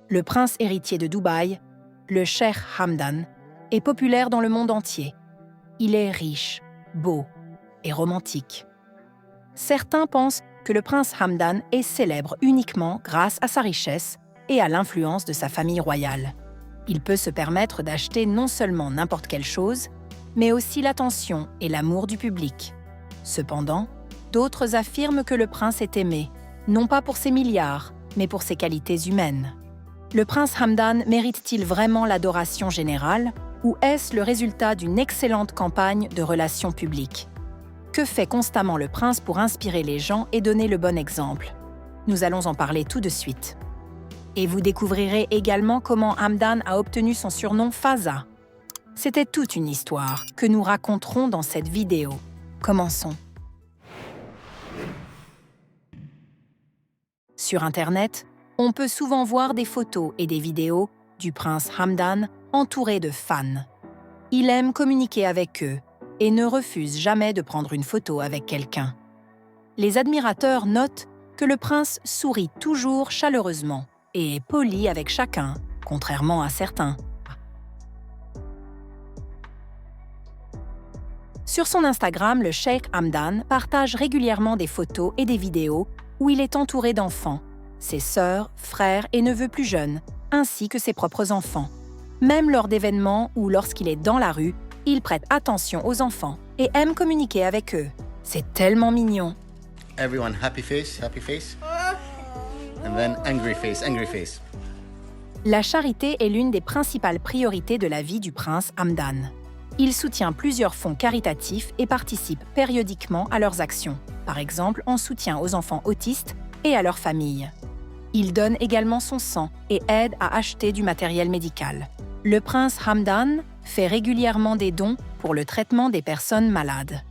Le prince héritier de Dubaï, le cheikh Hamdan, est populaire dans le monde entier. Il est riche, beau et romantique. Certains pensent que le prince Hamdan est célèbre uniquement grâce à sa richesse et à l'influence de sa famille royale. Il peut se permettre d'acheter non seulement n'importe quelle chose, mais aussi l'attention et l'amour du public. Cependant, d'autres affirment que le prince est aimé, non pas pour ses milliards, mais pour ses qualités humaines. Le prince Hamdan mérite-t-il vraiment l'adoration générale, ou est-ce le résultat d'une excellente campagne de relations publiques? Que fait constamment le prince pour inspirer les gens et donner le bon exemple? Nous allons en parler tout de suite. Et vous découvrirez également comment Hamdan a obtenu son surnom Fazza. C'était toute une histoire que nous raconterons dans cette vidéo. Commençons. Sur Internet, on peut souvent voir des photos et des vidéos du prince Hamdan entouré de fans. Il aime communiquer avec eux et ne refuse jamais de prendre une photo avec quelqu'un. Les admirateurs notent que le prince sourit toujours chaleureusement et est poli avec chacun, contrairement à certains. Sur son Instagram, le cheikh Hamdan partage régulièrement des photos et des vidéos où il est entouré d'enfants, ses sœurs, frères et neveux plus jeunes, ainsi que ses propres enfants. Même lors d'événements ou lorsqu'il est dans la rue, il prête attention aux enfants et aime communiquer avec eux. C'est tellement mignon. Everyone happy face, and then angry face. La charité est l'une des principales priorités de la vie du prince Hamdan. Il soutient plusieurs fonds caritatifs et participe périodiquement à leurs actions, par exemple en soutien aux enfants autistes et à leurs familles. Il donne également son sang et aide à acheter du matériel médical. Le prince Hamdan fait régulièrement des dons pour le traitement des personnes malades.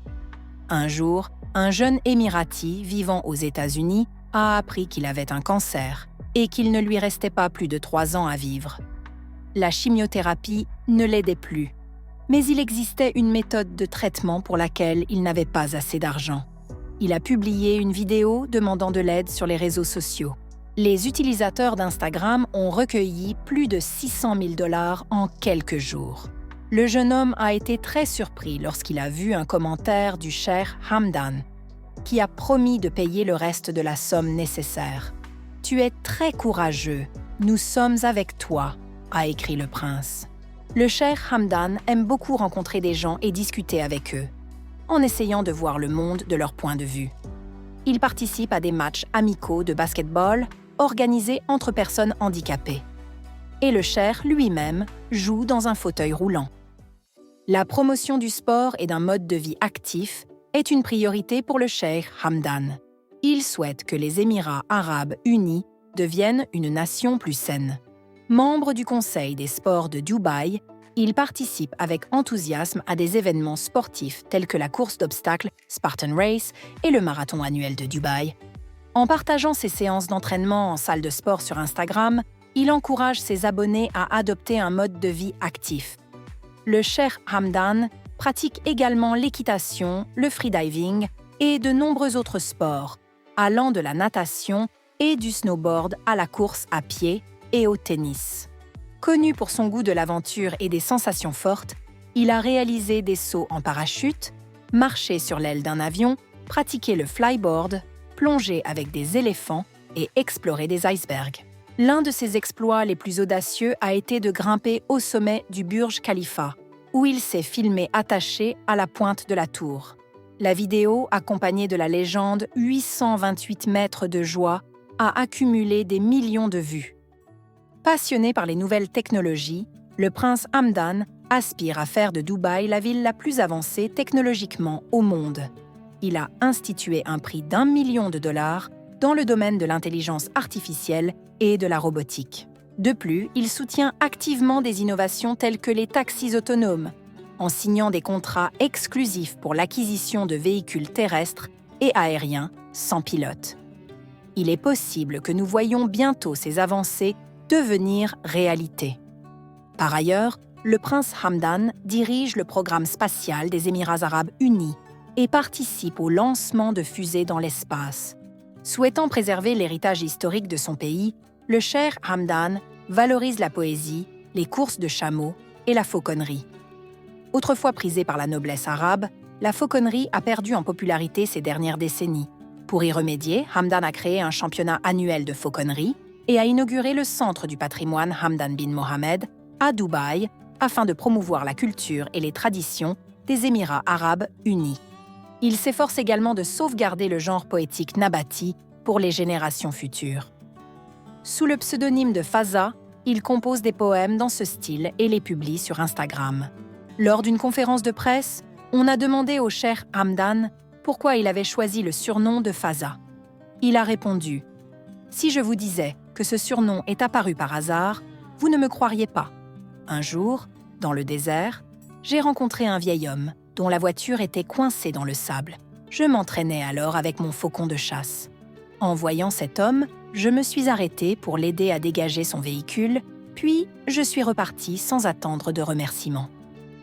Un jour, un jeune Émirati vivant aux États-Unis a appris qu'il avait un cancer et qu'il ne lui restait pas plus de 3 ans à vivre. La chimiothérapie ne l'aidait plus, mais il existait une méthode de traitement pour laquelle il n'avait pas assez d'argent. Il a publié une vidéo demandant de l'aide sur les réseaux sociaux. Les utilisateurs d'Instagram ont recueilli plus de 600 000 $ en quelques jours. Le jeune homme a été très surpris lorsqu'il a vu un commentaire du cheikh Hamdan, qui a promis de payer le reste de la somme nécessaire. « Tu es très courageux, nous sommes avec toi », a écrit le prince. Le cheikh Hamdan aime beaucoup rencontrer des gens et discuter avec eux, en essayant de voir le monde de leur point de vue. Il participe à des matchs amicaux de basket-ball organisés entre personnes handicapées. Et le cheikh lui-même joue dans un fauteuil roulant. La promotion du sport et d'un mode de vie actif est une priorité pour le cheikh Hamdan. Il souhaite que les Émirats arabes unis deviennent une nation plus saine. Membre du Conseil des sports de Dubaï, il participe avec enthousiasme à des événements sportifs tels que la course d'obstacles Spartan Race et le marathon annuel de Dubaï. En partageant ses séances d'entraînement en salle de sport sur Instagram, il encourage ses abonnés à adopter un mode de vie actif. Le cheikh Hamdan pratique également l'équitation, le freediving et de nombreux autres sports, allant de la natation et du snowboard à la course à pied et au tennis. Connu pour son goût de l'aventure et des sensations fortes, il a réalisé des sauts en parachute, marché sur l'aile d'un avion, pratiqué le flyboard, plongé avec des éléphants et exploré des icebergs. L'un de ses exploits les plus audacieux a été de grimper au sommet du Burj Khalifa, où il s'est filmé attaché à la pointe de la tour. La vidéo, accompagnée de la légende « 828 mètres de joie », a accumulé des millions de vues. Passionné par les nouvelles technologies, le prince Hamdan aspire à faire de Dubaï la ville la plus avancée technologiquement au monde. Il a institué un prix d'1 million de $ dans le domaine de l'intelligence artificielle et de la robotique. De plus, il soutient activement des innovations telles que les taxis autonomes, en signant des contrats exclusifs pour l'acquisition de véhicules terrestres et aériens sans pilote. Il est possible que nous voyions bientôt ces avancées devenir réalité. Par ailleurs, le prince Hamdan dirige le programme spatial des Émirats arabes unis et participe au lancement de fusées dans l'espace. Souhaitant préserver l'héritage historique de son pays, le cheikh Hamdan valorise la poésie, les courses de chameaux et la fauconnerie. Autrefois prisée par la noblesse arabe, la fauconnerie a perdu en popularité ces dernières décennies. Pour y remédier, Hamdan a créé un championnat annuel de fauconnerie et a inauguré le centre du patrimoine Hamdan bin Mohammed à Dubaï afin de promouvoir la culture et les traditions des Émirats arabes unis. Il s'efforce également de sauvegarder le genre poétique nabati pour les générations futures. Sous le pseudonyme de Faza, il compose des poèmes dans ce style et les publie sur Instagram. Lors d'une conférence de presse, on a demandé au cheikh Hamdan pourquoi il avait choisi le surnom de Faza. Il a répondu « Si je vous disais que ce surnom est apparu par hasard, vous ne me croiriez pas. Un jour, dans le désert, j'ai rencontré un vieil homme dont la voiture était coincée dans le sable. Je m'entraînais alors avec mon faucon de chasse. En voyant cet homme, je me suis arrêtée pour l'aider à dégager son véhicule, puis je suis repartie sans attendre de remerciements.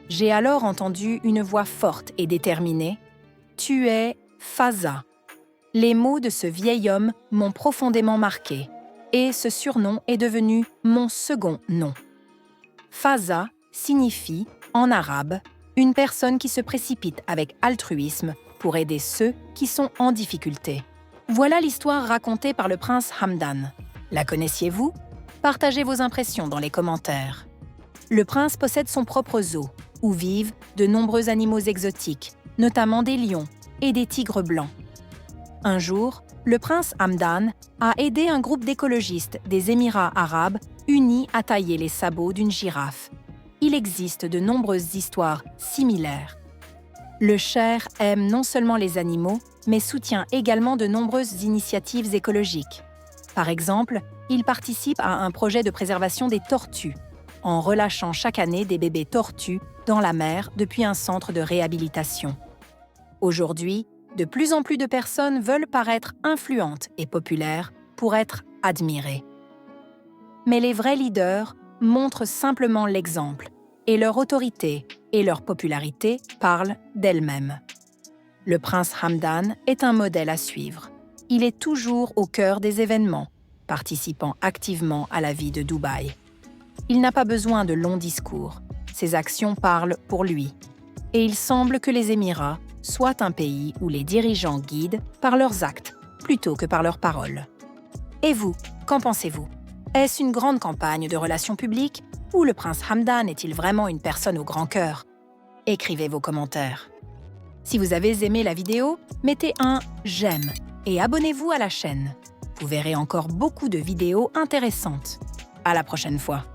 J'ai alors entendu une voix forte et déterminée « Tu es Faza ». Les mots de ce vieil homme m'ont profondément marquée, et ce surnom est devenu mon second nom. Faza signifie, en arabe, une personne qui se précipite avec altruisme pour aider ceux qui sont en difficulté. Voilà l'histoire racontée par le prince Hamdan. La connaissiez-vous? Partagez vos impressions dans les commentaires. Le prince possède son propre zoo, où vivent de nombreux animaux exotiques, notamment des lions et des tigres blancs. Un jour, le prince Hamdan a aidé un groupe d'écologistes des Émirats arabes unis à tailler les sabots d'une girafe. Il existe de nombreuses histoires similaires. Le cheikh aime non seulement les animaux, mais soutient également de nombreuses initiatives écologiques. Par exemple, il participe à un projet de préservation des tortues, en relâchant chaque année des bébés tortues dans la mer depuis un centre de réhabilitation. Aujourd'hui, de plus en plus de personnes veulent paraître influentes et populaires pour être admirées. Mais les vrais leaders montrent simplement l'exemple, et leur autorité et leur popularité parlent d'elles-mêmes. Le prince Hamdan est un modèle à suivre. Il est toujours au cœur des événements, participant activement à la vie de Dubaï. Il n'a pas besoin de longs discours. Ses actions parlent pour lui. Et il semble que les Émirats soient un pays où les dirigeants guident par leurs actes plutôt que par leurs paroles. Et vous, qu'en pensez-vous? Est-ce une grande campagne de relations publiques ou le prince Hamdan est-il vraiment une personne au grand cœur? Écrivez vos commentaires. Si vous avez aimé la vidéo, mettez un j'aime et abonnez-vous à la chaîne. Vous verrez encore beaucoup de vidéos intéressantes. À la prochaine fois.